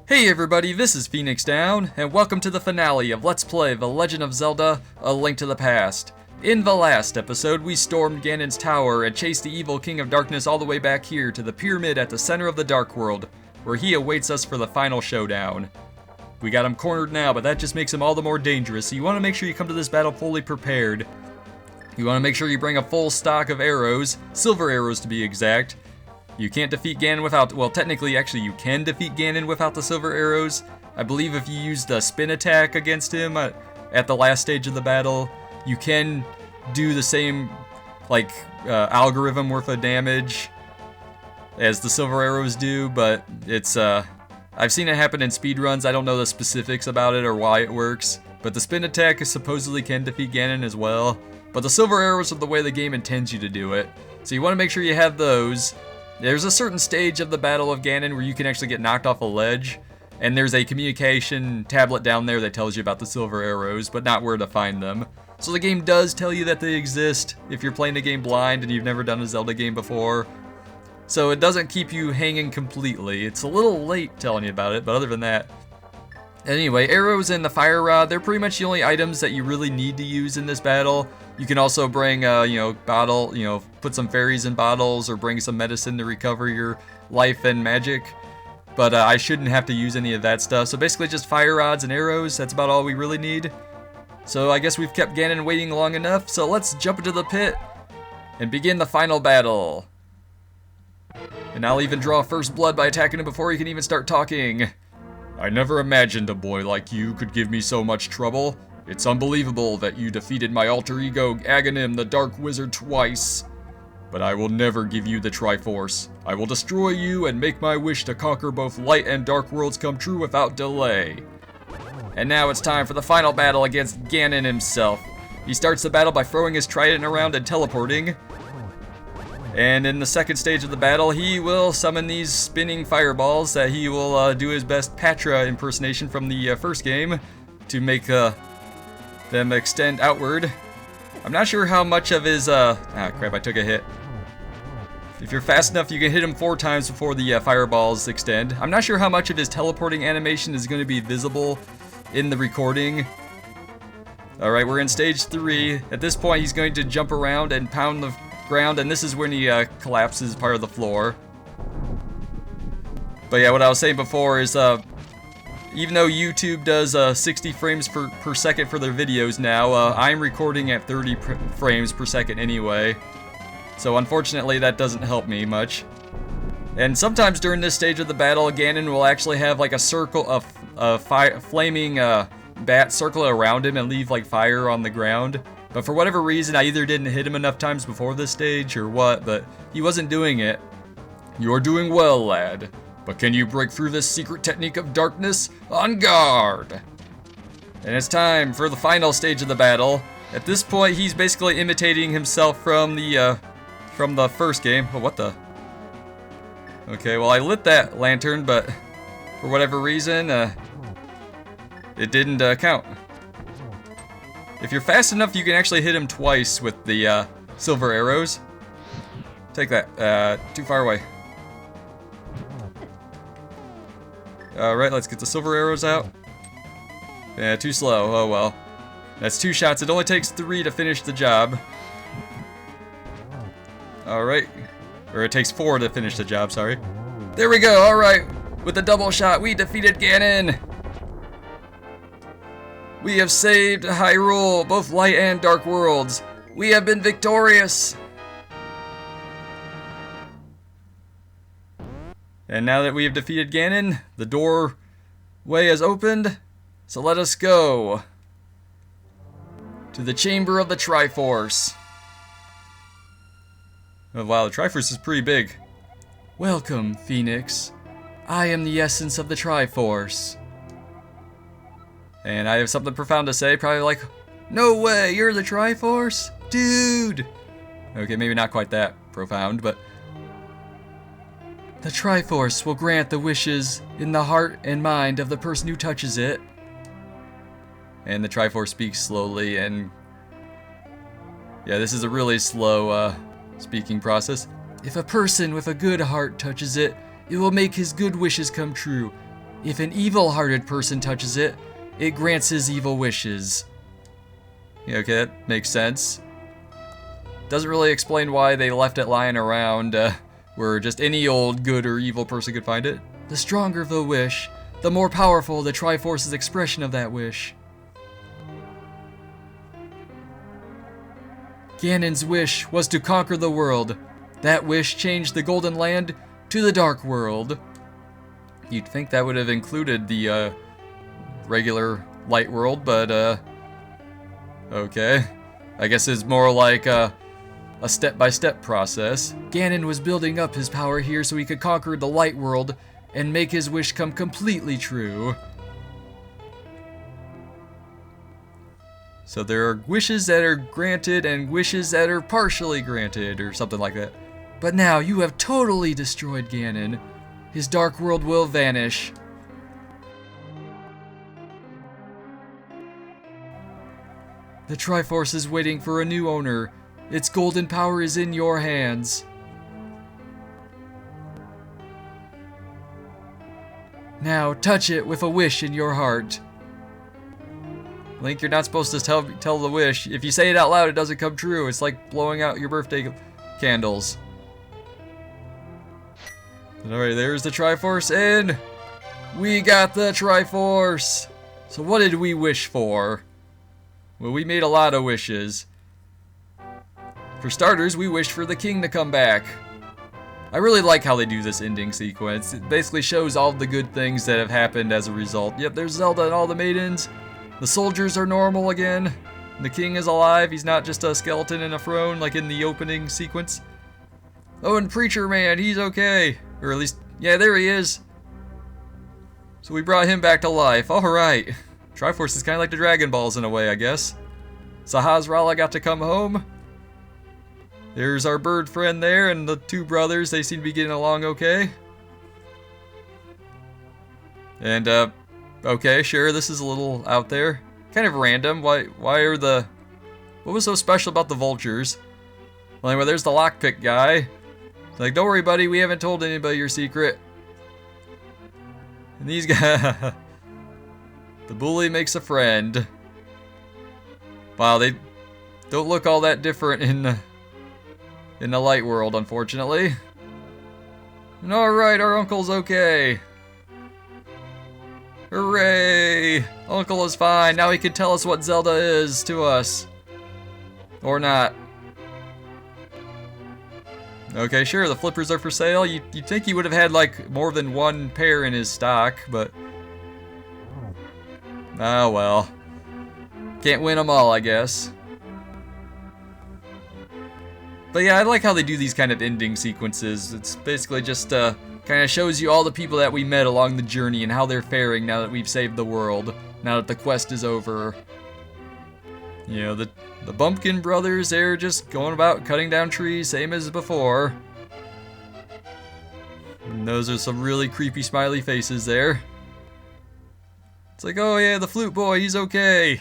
Hey everybody, this is Phoenix Down, and welcome to the finale of Let's Play The Legend of Zelda: A Link to the Past. In the last episode, we stormed Ganon's tower and chased the evil King of Darkness all the way back here to the pyramid at the center of the Dark World, where he awaits us for the final showdown. We got him cornered now, but that just makes him all the more dangerous, so you want to make sure you come to this battle fully prepared. You want to make sure you bring a full stock of arrows, silver arrows to be exact. You can't defeat Ganon without, well, technically, actually, you can defeat Ganon without the silver arrows. I believe if you use the spin attack against him at the last stage of the battle, you can do the same, algorithm worth of damage as the silver arrows do, but it's, I've seen it happen in speedruns. I don't know the specifics about it or why it works, but the spin attack supposedly can defeat Ganon as well. But the silver arrows are the way the game intends you to do it, so you want to make sure you have those. There's a certain stage of the Battle of Ganon where you can actually get knocked off a ledge, and there's a communication tablet down there that tells you about the silver arrows, but not where to find them. So the game does tell you that they exist if you're playing the game blind and you've never done a Zelda game before. So it doesn't keep you hanging completely. It's a little late telling you about it, but other than that. Anyway, arrows and the fire rod, they're pretty much the only items that you really need to use in this battle. You can also bring, put some fairies in bottles or bring some medicine to recover your life and magic. But I shouldn't have to use any of that stuff. So basically just fire rods and arrows, that's about all we really need. So I guess we've kept Ganon waiting long enough, so let's jump into the pit and begin the final battle. And I'll even draw first blood by attacking him before he can even start talking. I never imagined a boy like you could give me so much trouble. It's unbelievable that you defeated my alter ego, Aghanim the Dark Wizard, twice. But I will never give you the Triforce. I will destroy you and make my wish to conquer both light and dark worlds come true without delay. And now it's time for the final battle against Ganon himself. He starts the battle by throwing his trident around and teleporting. And in the second stage of the battle, he will summon these spinning fireballs that he will do his best Patra impersonation from the first game to make them extend outward. I'm not sure how much of his, crap, I took a hit. If you're fast enough, you can hit him 4 times before the fireballs extend. I'm not sure how much of his teleporting animation is going to be visible in the recording. Alright, we're in stage 3. At this point, he's going to jump around and pound the ground, and this is when he collapses part of the floor. But yeah, what I was saying before is, even though YouTube does 60 frames per second for their videos now, I'm recording at 30 frames per second anyway. So unfortunately, that doesn't help me much. And sometimes during this stage of the battle, Ganon will actually have like a circle of flaming bat circle around him and leave like fire on the ground. But for whatever reason, I either didn't hit him enough times before this stage or what, but he wasn't doing it. You're doing well, lad. But can you break through this secret technique of darkness? On guard! And it's time for the final stage of the battle. At this point, he's basically imitating himself from the first game. Oh, what the? Okay, well, I lit that lantern, but for whatever reason, it didn't count. If you're fast enough, you can actually hit him twice with the silver arrows. Take that. Too far away. Alright, let's get the silver arrows out. Yeah, too slow. Oh well. That's 2 shots. It only takes 3 to finish the job. Alright. Or it takes 4 to finish the job, sorry. There we go, alright. With the double shot, we defeated Ganon. We have saved Hyrule, both light and dark worlds. We have been victorious. And now that we have defeated Ganon, the doorway has opened, so let us go to the Chamber of the Triforce. Oh wow, the Triforce is pretty big. Welcome, Phoenix. I am the essence of the Triforce. And I have something profound to say, probably like, no way, you're the Triforce? Dude! Okay, maybe not quite that profound, but the Triforce will grant the wishes in the heart and mind of the person who touches it. And the Triforce speaks slowly, and yeah, this is a really slow speaking process. If a person with a good heart touches it, it will make his good wishes come true. If an evil-hearted person touches it, it grants his evil wishes. Yeah, okay, that makes sense. Doesn't really explain why they left it lying around, where just any old good or evil person could find it. The stronger the wish, the more powerful the Triforce's expression of that wish. Ganon's wish was to conquer the world. That wish changed the Golden Land to the Dark World. You'd think that would have included the regular Light World, but okay. I guess it's more like a step-by-step process. Ganon was building up his power here so he could conquer the Light World and make his wish come completely true. So there are wishes that are granted and wishes that are partially granted, or something like that. But now you have totally destroyed Ganon. His Dark World will vanish. The Triforce is waiting for a new owner. Its golden power is in your hands. Now touch it with a wish in your heart. Link, you're not supposed to tell the wish. If you say it out loud, it doesn't come true. It's like blowing out your birthday candles. Alright, there's the Triforce, and we got the Triforce! So what did we wish for? Well, we made a lot of wishes. For starters, we wished for the king to come back. I really like how they do this ending sequence. It basically shows all the good things that have happened as a result. Yep, there's Zelda and all the maidens. The soldiers are normal again. The king is alive. He's not just a skeleton in a throne like in the opening sequence. Oh, and Preacher Man, he's okay. Or at least, yeah, there he is. So we brought him back to life. Alright. Triforce is kind of like the Dragon Balls in a way, I guess. Sahasrahla got to come home. There's our bird friend there, and the two brothers, they seem to be getting along okay. And, okay, sure, this is a little out there. Kind of random. Why are the... What was so special about the vultures? Well, anyway, there's the lockpick guy. It's like, don't worry, buddy, we haven't told anybody your secret. And these guys... The bully makes a friend. Wow, they don't look all that different in the Light World, unfortunately. And alright, our uncle's okay. Hooray! Uncle is fine. Now he can tell us what Zelda is to us. Or not. Okay, sure, the flippers are for sale. You'd think he would have had, like, more than one pair in his stock, but... Oh, well. Can't win them all, I guess. But yeah, I like how they do these kind of ending sequences. It's basically just, kind of shows you all the people that we met along the journey and how they're faring now that we've saved the world. Now that the quest is over. You know, the Bumpkin brothers, they're just going about cutting down trees, same as before. And those are some really creepy smiley faces there. It's like, oh yeah, the flute boy, he's okay.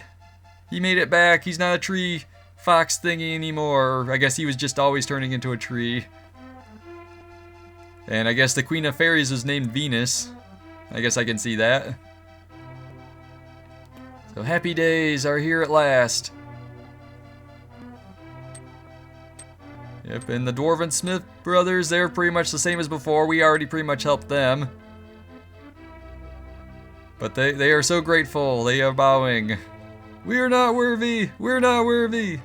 He made it back, he's not a tree fox thingy anymore. I guess he was just always turning into a tree. And I guess the Queen of Fairies is named Venus. I guess I can see that. So happy days are here at last. Yep, and the Dwarven Smith brothers, they're pretty much the same as before. We already pretty much helped them. But they are so grateful. They are bowing. We're not worthy. We're not worthy.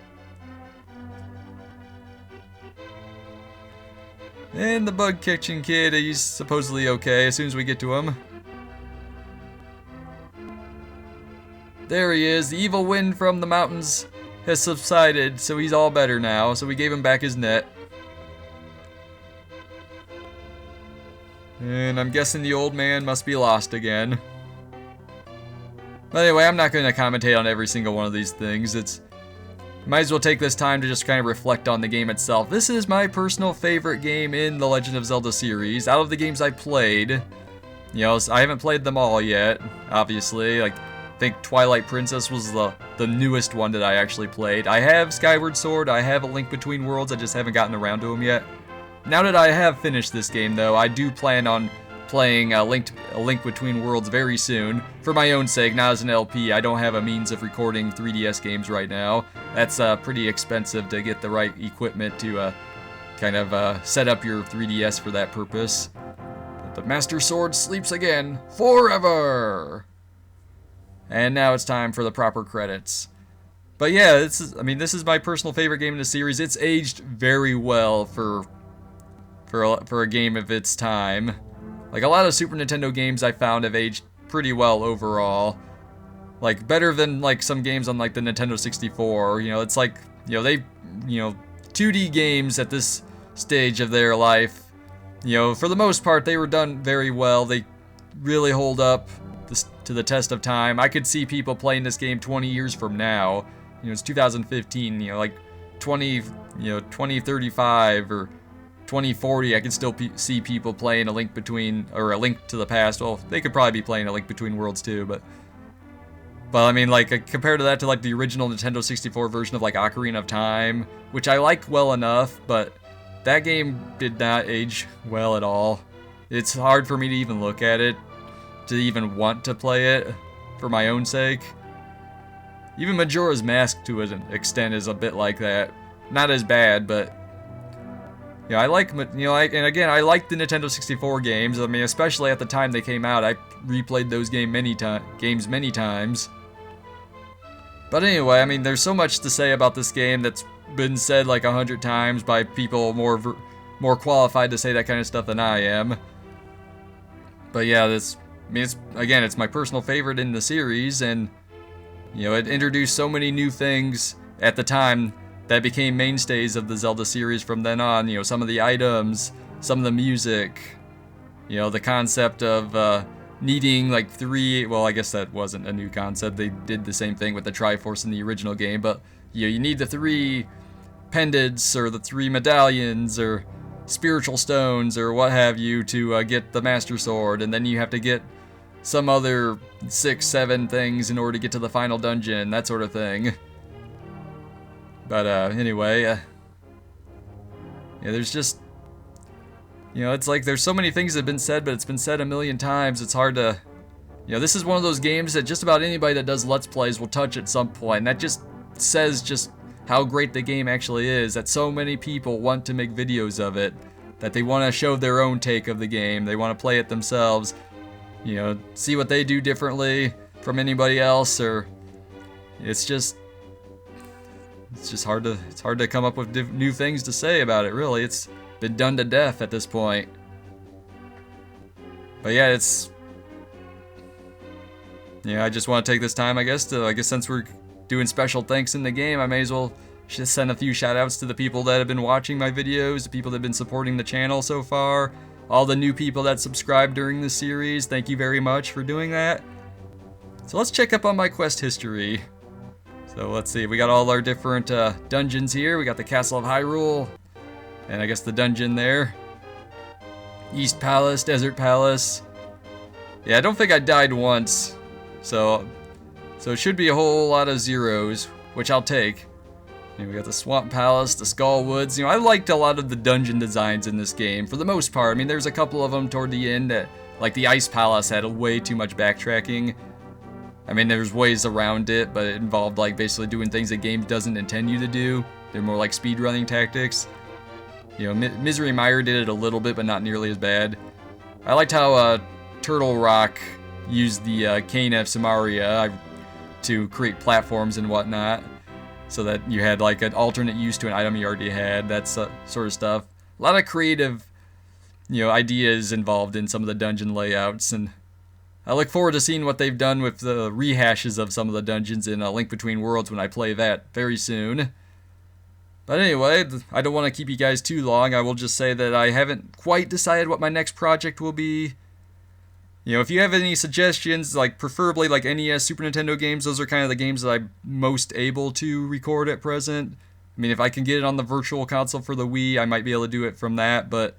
And the Bug Kitchen Kid, he's supposedly okay as soon as we get to him. There he is. The evil wind from the mountains has subsided, so he's all better now. So we gave him back his net. And I'm guessing the old man must be lost again. But anyway, I'm not going to commentate on every single one of these things. Might as well take this time to just kind of reflect on the game itself. This is my personal favorite game in the Legend of Zelda series. Out of the games I played, you know, I haven't played them all yet, obviously. Like, I think Twilight Princess was the newest one that I actually played. I have Skyward Sword, I have A Link Between Worlds, I just haven't gotten around to them yet. Now that I have finished this game, though, I do plan on playing a Link Between Worlds very soon, for my own sake, not as an LP. I don't have a means of recording 3DS games right now. That's pretty expensive to get the right equipment to kind of set up your 3DS for that purpose. But the Master Sword sleeps again, forever! And now it's time for the proper credits. But yeah, this is my personal favorite game in the series. It's aged very well for a game of its time. Like, a lot of Super Nintendo games I found have aged pretty well overall. Like, better than, like, some games on, like, the Nintendo 64. You know, it's like, you know, they, you know, 2D games at this stage of their life, you know, for the most part, they were done very well. They really hold up to the test of time. I could see people playing this game 20 years from now. You know, it's 2015, you know, like 2035 or 2040, I can still see people playing A Link Between, or A Link to the Past. Well, they could probably be playing A Link Between Worlds too, but I mean, like, compared to that to, like, the original Nintendo 64 version of, like, Ocarina of Time, which I like well enough, but that game did not age well at all. It's hard for me to even look at it, to even want to play it, for my own sake. Even Majora's Mask, to an extent, is a bit like that. Not as bad, but you know, I like, you know, and again, I like the Nintendo 64 games. I mean, especially at the time they came out, I replayed those games many times. But anyway, I mean, there's so much to say about this game that's been said like 100 times by people more qualified to say that kind of stuff than I am. But yeah, it's my personal favorite in the series, and you know, it introduced so many new things at the time that became mainstays of the Zelda series from then on. You know, some of the items, some of the music, you know, the concept of needing like well, I guess that wasn't a new concept. They did the same thing with the Triforce in the original game, but you know, you need the 3 pendants or the 3 medallions or spiritual stones or what have you to get the Master Sword, and then you have to get some other 6, 7 things in order to get to the final dungeon, that sort of thing. But anyway, yeah, there's just, you know, it's like there's so many things that have been said, but it's been said a million times. It's hard to, you know, this is one of those games that just about anybody that does Let's Plays will touch at some point, and that just says just how great the game actually is, that so many people want to make videos of it, that they want to show their own take of the game, they want to play it themselves, you know, see what they do differently from anybody else, or it's just hard to come up with new things to say about it, really. It's been done to death at this point. But yeah, I just want to take this time, I guess since we're doing special thanks in the game, I may as well just send a few shout outs to the people that have been watching my videos, the people that have been supporting the channel so far, all the new people that subscribed during this series. Thank you very much for doing that. So let's check up on my quest history. So let's see, we got all our different dungeons here. We got the Castle of Hyrule, and I guess the dungeon there. East Palace, Desert Palace. Yeah, I don't think I died once, so it should be a whole lot of zeros, which I'll take. And we got the Swamp Palace, the Skull Woods. You know, I liked a lot of the dungeon designs in this game, for the most part. I mean, there's a couple of them toward the end that, like the Ice Palace, had way too much backtracking. I mean, there's ways around it, but it involved like basically doing things the game doesn't intend you to do. They're more like speedrunning tactics. You know, Misery Mire did it a little bit, but not nearly as bad. I liked how Turtle Rock used the Cane of Samaria to create platforms and whatnot, so that you had like an alternate use to an item you already had, that sort of stuff. A lot of creative, you know, ideas involved in some of the dungeon layouts, and I look forward to seeing what they've done with the rehashes of some of the dungeons in A Link Between Worlds when I play that very soon. But anyway, I don't want to keep you guys too long. I will just say that I haven't quite decided what my next project will be. You know, if you have any suggestions, like preferably like NES, Super Nintendo games, those are kind of the games that I'm most able to record at present. I mean, if I can get it on the Virtual Console for the Wii, I might be able to do it from that, but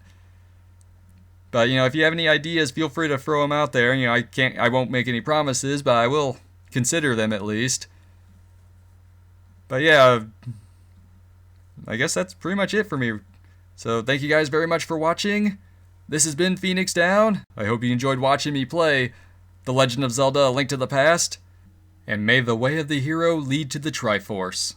you know, if you have any ideas, feel free to throw them out there. You know, I won't make any promises, but I will consider them at least. But yeah, I guess that's pretty much it for me. So thank you guys very much for watching. This has been Phoenix Down. I hope you enjoyed watching me play The Legend of Zelda: A Link to the Past. And may the way of the hero lead to the Triforce.